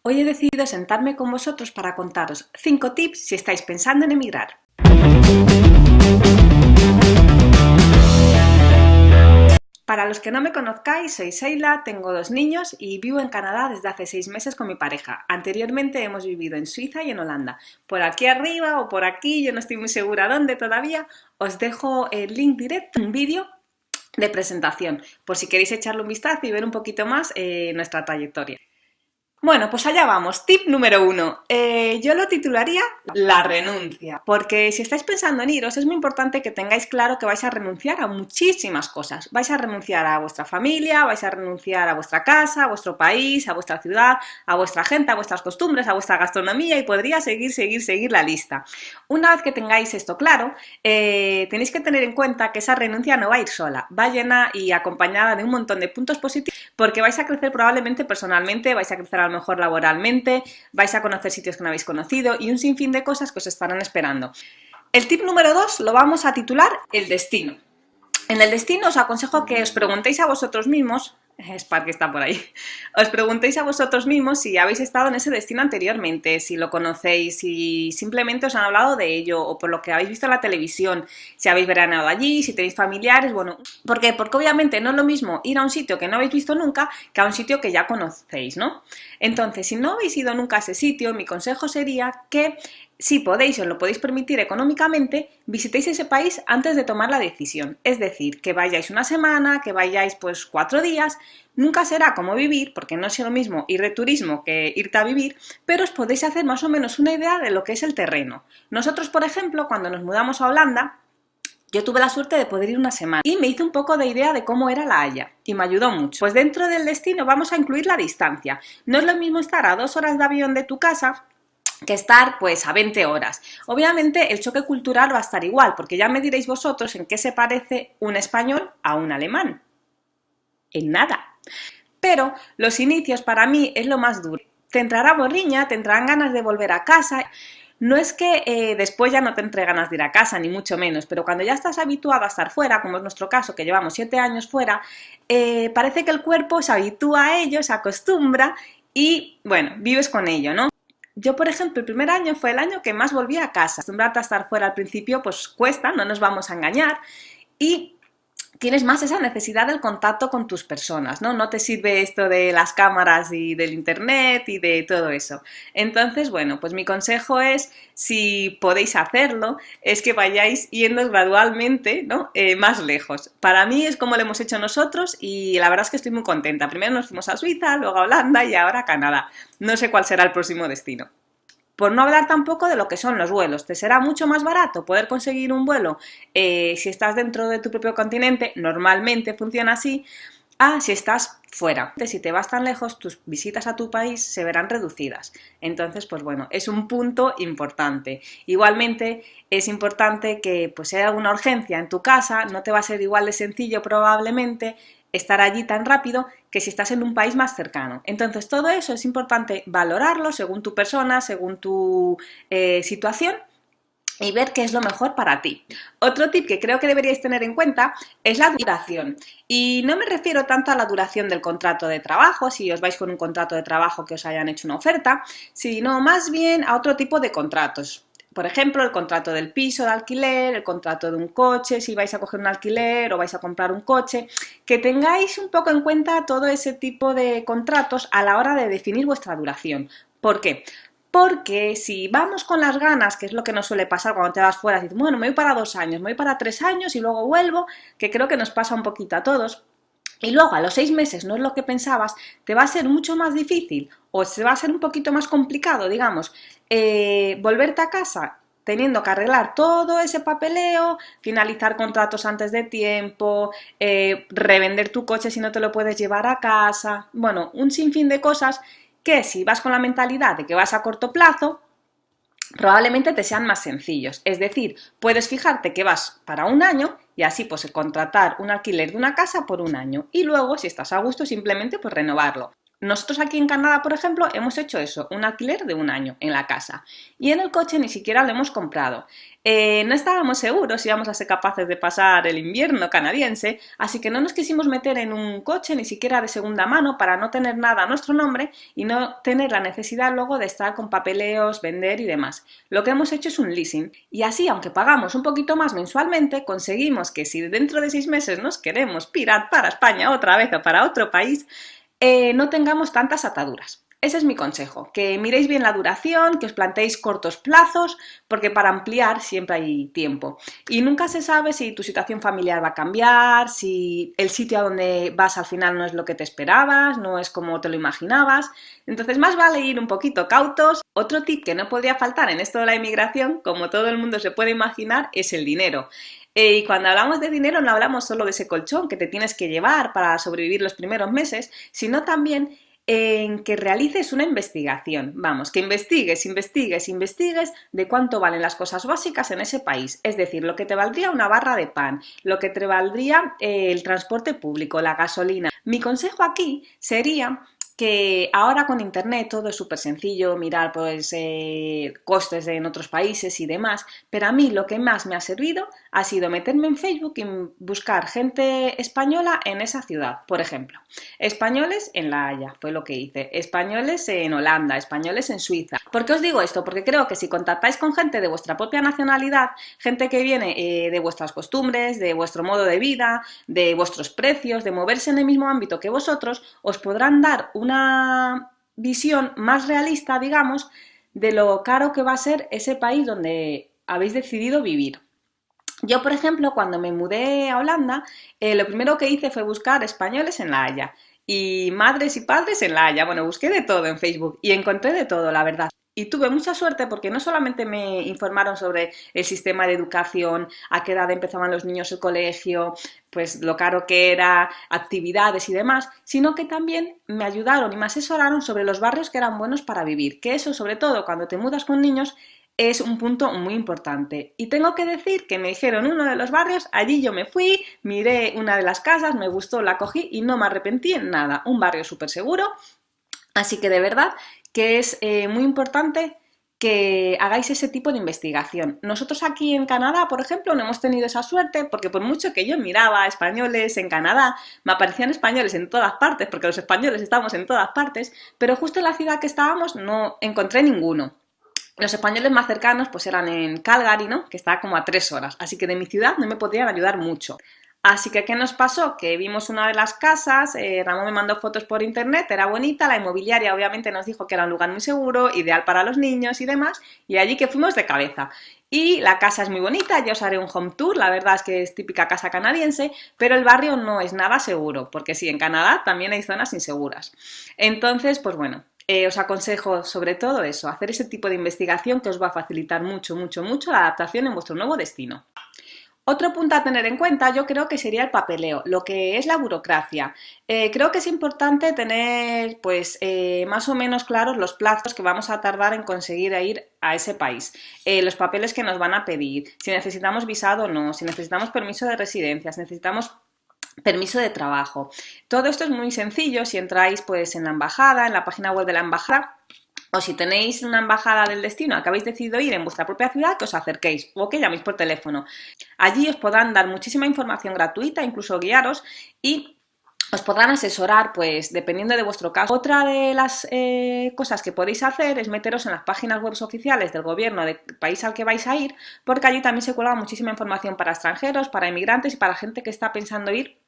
Hoy he decidido sentarme con vosotros para contaros 5 tips si estáis pensando en emigrar. Para los que no me conozcáis, soy Sheila, tengo 2 niños y vivo en Canadá desde hace 6 meses con mi pareja. Anteriormente hemos vivido en Suiza y en Holanda. Por aquí arriba o por aquí, yo no estoy muy segura dónde todavía, os dejo el link directo, un vídeo de presentación, por si queréis echarle un vistazo y ver un poquito más nuestra trayectoria. Bueno, pues allá vamos. Tip número 1. Yo lo titularía la renuncia, porque si estáis pensando en iros es muy importante que tengáis claro que vais a renunciar a muchísimas cosas. Vais a renunciar a vuestra familia, vais a renunciar a vuestra casa, a vuestro país, a vuestra ciudad, a vuestra gente, a vuestras costumbres, a vuestra gastronomía y podría seguir la lista. Una vez que tengáis esto claro, tenéis que tener en cuenta que esa renuncia no va a ir sola, va llena y acompañada de un montón de puntos positivos porque vais a crecer probablemente personalmente, vais a crecer a lo mejor laboralmente, vais a conocer sitios que no habéis conocido y un sinfín de cosas que os estarán esperando. El tip número 2 lo vamos a titular el destino. En el destino os aconsejo que os preguntéis a vosotros mismos, Spark está por ahí, os preguntéis a vosotros mismos si habéis estado en ese destino anteriormente, si lo conocéis, si simplemente os han hablado de ello o por lo que habéis visto en la televisión, si habéis veraneado allí, si tenéis familiares, bueno, ¿por qué? Porque obviamente no es lo mismo ir a un sitio que no habéis visto nunca que a un sitio que ya conocéis, ¿no? Entonces, si no habéis ido nunca a ese sitio, mi consejo sería que si podéis o lo podéis permitir económicamente, visitéis ese país antes de tomar la decisión. Es decir, que vayáis una semana, que vayáis pues 4 días, nunca será como vivir, porque no es lo mismo ir de turismo que irte a vivir, pero os podéis hacer más o menos una idea de lo que es el terreno. Nosotros, por ejemplo, cuando nos mudamos a Holanda, yo tuve la suerte de poder ir una semana y me hice un poco de idea de cómo era La Haya y me ayudó mucho. Pues dentro del destino vamos a incluir la distancia. No es lo mismo estar a 2 horas de avión de tu casa que estar pues a 20 horas. Obviamente el choque cultural va a estar igual, porque ya me diréis vosotros en qué se parece un español a un alemán. En nada. Pero los inicios para mí es lo más duro. Te entrará morriña, te entrarán ganas de volver a casa. No es que después ya no te entre ganas de ir a casa, ni mucho menos, pero cuando ya estás habituado a estar fuera, como es nuestro caso, que llevamos 7 años fuera, parece que el cuerpo se habitúa a ello, se acostumbra y, bueno, vives con ello, ¿no? Yo, por ejemplo, el primer año fue el año que más volví a casa. Acostumbrarte a estar fuera al principio, pues cuesta, no nos vamos a engañar, y tienes más esa necesidad del contacto con tus personas, ¿no? No te sirve esto de las cámaras y del internet y de todo eso. Entonces, bueno, pues mi consejo es, si podéis hacerlo, es que vayáis yendo gradualmente, ¿no? Más lejos. Para mí es como lo hemos hecho nosotros y la verdad es que estoy muy contenta. Primero nos fuimos a Suiza, luego a Holanda y ahora a Canadá. No sé cuál será el próximo destino. Por no hablar tampoco de lo que son los vuelos. Te será mucho más barato poder conseguir un vuelo si estás dentro de tu propio continente, normalmente funciona así, a si estás fuera. Si te vas tan lejos, tus visitas a tu país se verán reducidas. Entonces, pues bueno, es un punto importante. Igualmente, es importante que pues, si hay alguna urgencia en tu casa, no te va a ser igual de sencillo probablemente estar allí tan rápido que si estás en un país más cercano. Entonces todo eso es importante valorarlo según tu persona, según tu situación y ver qué es lo mejor para ti. Otro tip que creo que deberíais tener en cuenta es la duración. Y no me refiero tanto a la duración del contrato de trabajo, si os vais con un contrato de trabajo que os hayan hecho una oferta, sino más bien a otro tipo de contratos. Por ejemplo, el contrato del piso de alquiler, el contrato de un coche, si vais a coger un alquiler o vais a comprar un coche, que tengáis un poco en cuenta todo ese tipo de contratos a la hora de definir vuestra duración. ¿Por qué? Porque si vamos con las ganas, que es lo que nos suele pasar cuando te vas fuera, dices, bueno, me voy para 2 años, me voy para 3 años y luego vuelvo, que creo que nos pasa un poquito a todos, y luego a los 6 meses no es lo que pensabas, te va a ser mucho más difícil o se va a ser un poquito más complicado, digamos, volverte a casa teniendo que arreglar todo ese papeleo, finalizar contratos antes de tiempo, revender tu coche si no te lo puedes llevar a casa, bueno, un sinfín de cosas que si vas con la mentalidad de que vas a corto plazo, probablemente te sean más sencillos. Es decir, puedes fijarte que vas para 1 año y así pues contratar un alquiler de una casa por 1 año y luego, si estás a gusto, simplemente pues renovarlo. Nosotros aquí en Canadá, por ejemplo, hemos hecho eso, un alquiler de un año en la casa. Y en el coche ni siquiera lo hemos comprado. No estábamos seguros si íbamos a ser capaces de pasar el invierno canadiense, así que no nos quisimos meter en un coche ni siquiera de segunda mano para no tener nada a nuestro nombre y no tener la necesidad luego de estar con papeleos, vender y demás. Lo que hemos hecho es un leasing y así, aunque pagamos un poquito más mensualmente, conseguimos que si dentro de 6 meses nos queremos pirar para España otra vez o para otro país, no tengamos tantas ataduras. Ese es mi consejo, que miréis bien la duración, que os planteéis cortos plazos, porque para ampliar siempre hay tiempo. Y nunca se sabe si tu situación familiar va a cambiar, si el sitio a donde vas al final no es lo que te esperabas, no es como te lo imaginabas. Entonces más vale ir un poquito cautos. Otro tip que no podría faltar en esto de la inmigración, como todo el mundo se puede imaginar, es el dinero. Y cuando hablamos de dinero no hablamos solo de ese colchón que te tienes que llevar para sobrevivir los primeros meses, sino también en que realices una investigación. Vamos, que investigues de cuánto valen las cosas básicas en ese país. Es decir, lo que te valdría una barra de pan, lo que te valdría el transporte público, la gasolina. Mi consejo aquí sería que ahora con internet todo es súper sencillo, mirar pues costes en otros países y demás, pero a mí lo que más me ha servido ha sido meterme en Facebook y buscar gente española en esa ciudad, por ejemplo. Españoles en La Haya, fue lo que hice. Españoles en Holanda, españoles en Suiza. ¿Por qué os digo esto? Porque creo que si contactáis con gente de vuestra propia nacionalidad, gente que viene de vuestras costumbres, de vuestro modo de vida, de vuestros precios, de moverse en el mismo ámbito que vosotros, os podrán dar una visión más realista, digamos, de lo caro que va a ser ese país donde habéis decidido vivir. Yo, por ejemplo, cuando me mudé a Holanda, lo primero que hice fue buscar españoles en La Haya y madres y padres en La Haya. Bueno, busqué de todo en Facebook y encontré de todo, la verdad. Y tuve mucha suerte porque no solamente me informaron sobre el sistema de educación, a qué edad empezaban los niños el colegio, pues lo caro que era, actividades y demás, sino que también me ayudaron y me asesoraron sobre los barrios que eran buenos para vivir, que eso sobre todo cuando te mudas con niños es un punto muy importante. Y tengo que decir que me dijeron uno de los barrios, allí yo me fui, miré una de las casas, me gustó, la cogí y no me arrepentí en nada. Un barrio súper seguro, así que de verdad que es muy importante que hagáis ese tipo de investigación. Nosotros aquí en Canadá, por ejemplo, no hemos tenido esa suerte porque por mucho que yo miraba españoles en Canadá, me aparecían españoles en todas partes, porque los españoles estamos en todas partes, pero justo en la ciudad que estábamos no encontré ninguno. Los españoles más cercanos pues eran en Calgary, ¿no? Que está como a 3 horas, así que de mi ciudad no me podían ayudar mucho. Así que, ¿qué nos pasó? Que vimos una de las casas, Ramón me mandó fotos por internet, era bonita, la inmobiliaria obviamente nos dijo que era un lugar muy seguro, ideal para los niños y demás, y allí que fuimos de cabeza. Y la casa es muy bonita, yo os haré un home tour, la verdad es que es típica casa canadiense, pero el barrio no es nada seguro, porque sí, en Canadá también hay zonas inseguras. Entonces, pues bueno, os aconsejo sobre todo eso, hacer ese tipo de investigación que os va a facilitar mucho la adaptación en vuestro nuevo destino. Otro punto a tener en cuenta yo creo que sería el papeleo, lo que es la burocracia. Creo que es importante tener pues más o menos claros los plazos que vamos a tardar en conseguir ir a ese país, los papeles que nos van a pedir, si necesitamos visado o no, si necesitamos permiso de residencia, si necesitamos permiso de trabajo. Todo esto es muy sencillo si entráis pues en la embajada, en la página web de la embajada, o si tenéis una embajada del destino al que habéis decidido ir en vuestra propia ciudad, que os acerquéis o que llaméis por teléfono. Allí os podrán dar muchísima información gratuita, incluso guiaros y os podrán asesorar, pues, dependiendo de vuestro caso. Otra de las cosas que podéis hacer es meteros en las páginas web oficiales del gobierno del país al que vais a ir, porque allí también se cuelga muchísima información para extranjeros, para inmigrantes y para gente que está pensando ir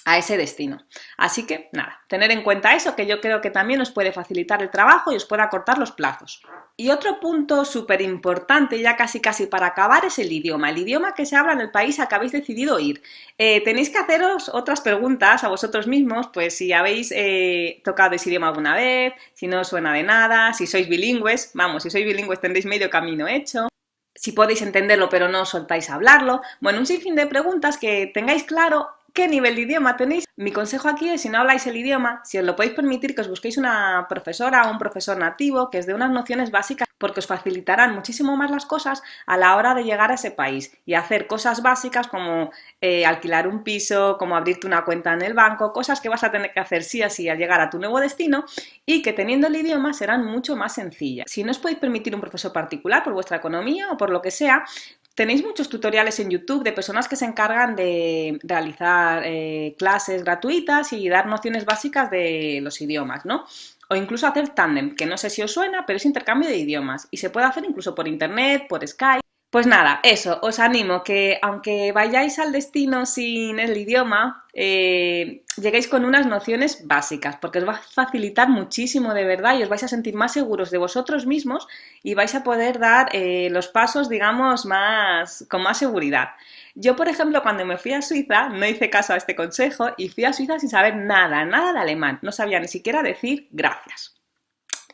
a ese destino. Así que, nada, tener en cuenta eso, que yo creo que también os puede facilitar el trabajo y os puede acortar los plazos. Y otro punto súper importante, ya casi para acabar, es el idioma que se habla en el país al que habéis decidido ir. Tenéis que haceros otras preguntas a vosotros mismos, pues si habéis tocado ese idioma alguna vez, si no os suena de nada, si sois bilingües, vamos, si sois bilingües tendréis medio camino hecho, si podéis entenderlo pero no os soltáis a hablarlo. Bueno, un sinfín de preguntas que tengáis claro ¿Qué nivel de idioma tenéis? Mi consejo aquí es, si no habláis el idioma, si os lo podéis permitir, que os busquéis una profesora o un profesor nativo que os dé unas nociones básicas, porque os facilitarán muchísimo más las cosas a la hora de llegar a ese país y hacer cosas básicas como alquilar un piso, como abrirte una cuenta en el banco, cosas que vas a tener que hacer sí o sí al llegar a tu nuevo destino y que teniendo el idioma serán mucho más sencillas. Si no os podéis permitir un profesor particular por vuestra economía o por lo que sea, tenéis muchos tutoriales en YouTube de personas que se encargan de realizar clases gratuitas y dar nociones básicas de los idiomas, ¿no? O incluso hacer tándem, que no sé si os suena, pero es intercambio de idiomas y se puede hacer incluso por internet, por Skype. Pues nada, eso, os animo que aunque vayáis al destino sin el idioma, lleguéis con unas nociones básicas, porque os va a facilitar muchísimo de verdad y os vais a sentir más seguros de vosotros mismos y vais a poder dar los pasos, digamos, con más seguridad. Yo, por ejemplo, cuando me fui a Suiza, no hice caso a este consejo y fui a Suiza sin saber nada, nada de alemán, no sabía ni siquiera decir gracias.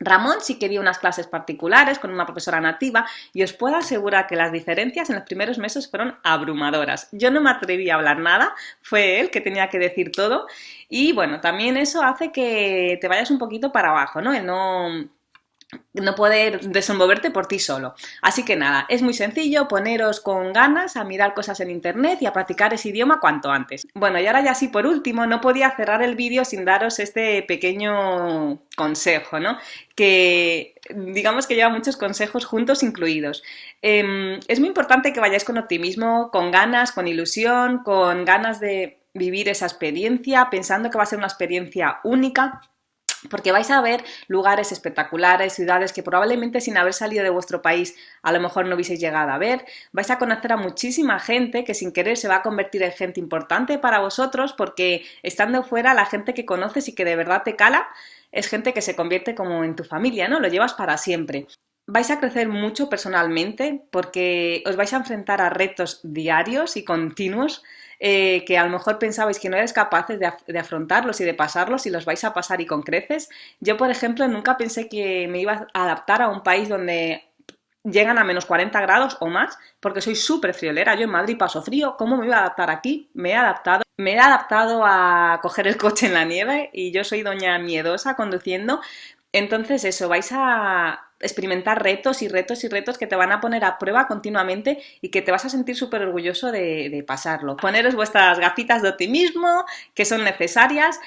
Ramón sí que dio unas clases particulares con una profesora nativa y os puedo asegurar que las diferencias en los primeros meses fueron abrumadoras. Yo no me atreví a hablar nada, fue él que tenía que decir todo y bueno, también eso hace que te vayas un poquito para abajo, ¿no? El no poder desenvolverte por ti solo. Así que nada, es muy sencillo, poneros con ganas a mirar cosas en internet y a practicar ese idioma cuanto antes. Bueno, y ahora ya sí, por último, no podía cerrar el vídeo sin daros este pequeño consejo, ¿no? Que digamos que lleva muchos consejos juntos incluidos. Es muy importante que vayáis con optimismo, con ganas, con ilusión, con ganas de vivir esa experiencia, pensando que va a ser una experiencia única, porque vais a ver lugares espectaculares, ciudades que probablemente sin haber salido de vuestro país a lo mejor no hubieseis llegado a ver. Vais a conocer a muchísima gente que sin querer se va a convertir en gente importante para vosotros, porque estando fuera la gente que conoces y que de verdad te cala es gente que se convierte como en tu familia, ¿no? Lo llevas para siempre. Vais a crecer mucho personalmente porque os vais a enfrentar a retos diarios y continuos que a lo mejor pensabais que no erais capaces de afrontarlos y de pasarlos y los vais a pasar y con creces. Yo, por ejemplo, nunca pensé que me iba a adaptar a un país donde llegan a menos 40 grados o más, porque soy súper friolera. Yo en Madrid paso frío. ¿Cómo me iba a adaptar aquí? Me he adaptado. Me he adaptado a coger el coche en la nieve y yo soy doña miedosa conduciendo. Entonces eso, vais a experimentar retos y retos y retos que te van a poner a prueba continuamente y que te vas a sentir súper orgulloso de pasarlo. Poneros vuestras gafitas de optimismo, que son necesarias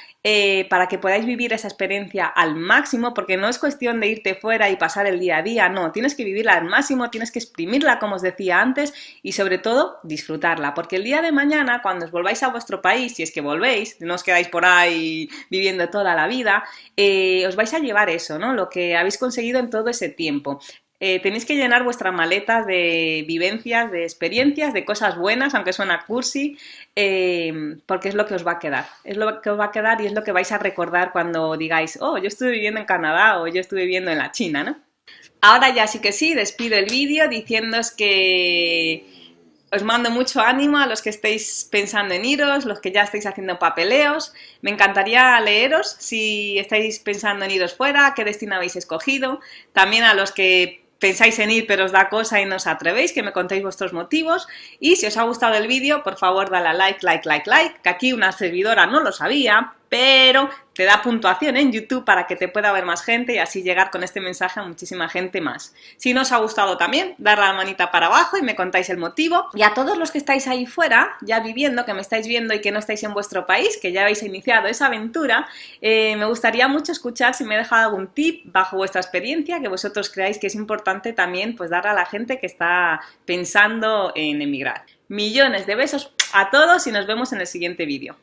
para que podáis vivir esa experiencia al máximo, porque no es cuestión de irte fuera y pasar el día a día, no, tienes que vivirla al máximo, tienes que exprimirla, como os decía antes, y sobre todo disfrutarla, porque el día de mañana, cuando os volváis a vuestro país, si es que volvéis, no os quedáis por ahí viviendo toda la vida, os vais a llevar eso, ¿no? Lo que habéis conseguido en todo ese tiempo. Tenéis que llenar vuestras maletas de vivencias, de experiencias, de cosas buenas, aunque suena cursi, porque es lo que os va a quedar. Es lo que os va a quedar y es lo que vais a recordar cuando digáis, oh, yo estuve viviendo en Canadá o yo estuve viviendo en la China, ¿no? Ahora ya sí que sí, despido el vídeo diciéndoos que os mando mucho ánimo a los que estéis pensando en iros, los que ya estáis haciendo papeleos. Me encantaría leeros si estáis pensando en iros fuera, qué destino habéis escogido. También a los que pensáis en ir pero os da cosa y no os atrevéis, que me contéis vuestros motivos. Y si os ha gustado el vídeo, por favor dale a like, que aquí una servidora no lo sabía, pero te da puntuación en YouTube para que te pueda ver más gente y así llegar con este mensaje a muchísima gente más. Si no os ha gustado también, darle la manita para abajo y me contáis el motivo. Y a todos los que estáis ahí fuera, ya viviendo, que me estáis viendo y que no estáis en vuestro país, que ya habéis iniciado esa aventura, me gustaría mucho escuchar si me he dejado algún tip bajo vuestra experiencia, que vosotros creáis que es importante también pues darle a la gente que está pensando en emigrar. Millones de besos a todos y nos vemos en el siguiente vídeo.